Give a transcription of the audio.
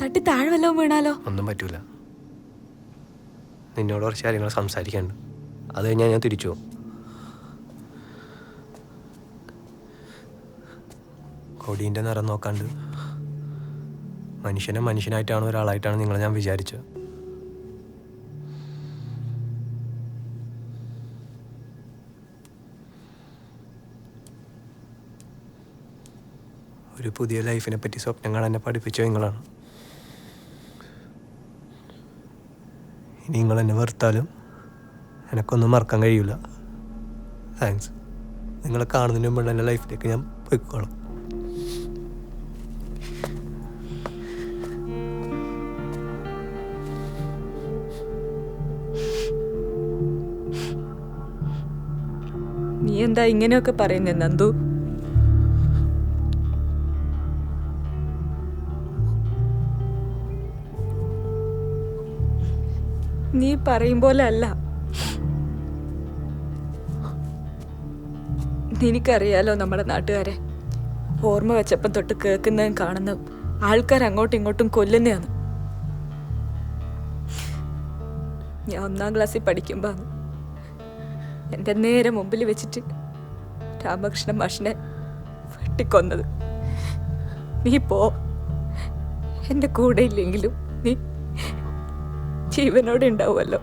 തട്ടി താഴെ വല്ലതും വീണാലോ? ഒന്നും പറ്റൂല. നിന്നോട് കുറച്ച് കാര്യങ്ങൾ സംസാരിക്കാനുണ്ട്. അത് കഴിഞ്ഞാൽ ഞാൻ തിരിച്ചു പോകും. കൊടീൻ്റെ നിറം നോക്കാണ്ട് മനുഷ്യനെ മനുഷ്യനായിട്ടാണ്, ഒരാളായിട്ടാണ് നിങ്ങളെ ഞാൻ വിചാരിച്ചത്. ഒരു പുതിയ ലൈഫിനെ പറ്റി സ്വപ്നങ്ങൾ എന്നെ പഠിപ്പിച്ച നിങ്ങളാണ്. ഇനി നിങ്ങൾ എന്നെ വെറുത്താലും എനിക്കൊന്നും മറക്കാൻ കഴിയില്ല. താങ്ക്സ്. നിങ്ങളെ കാണുന്നതിന് മുമ്പ് എൻ്റെ ലൈഫിലേക്ക് ഞാൻ പോയിക്കോളാം. നീ എന്താ ഇങ്ങനെയൊക്കെ പറയുന്നേ നന്ദു? നീ പറയും പോലെ അല്ല. നിനക്കറിയാലോ നമ്മുടെ നാട്ടുകാരെ. ഓർമ്മ വെച്ചപ്പം തൊട്ട് കേൾക്കുന്നതും കാണുന്നതും ആൾക്കാർ അങ്ങോട്ടും ഇങ്ങോട്ടും കൊല്ലുന്നതാണ്. ഞാൻ 1ാം ക്ലാസ്സിൽ പഠിക്കുമ്പോൾ എൻ്റെ നേരെ മുമ്പിൽ വെച്ചിട്ട് രാമകൃഷ്ണ മാഷിനെ വെട്ടിക്കൊന്നത്. നീ പോ, എൻ്റെ കൂടെ ഇല്ലെങ്കിലും നീ ജീവനോടെ ഉണ്ടാവുമല്ലോ.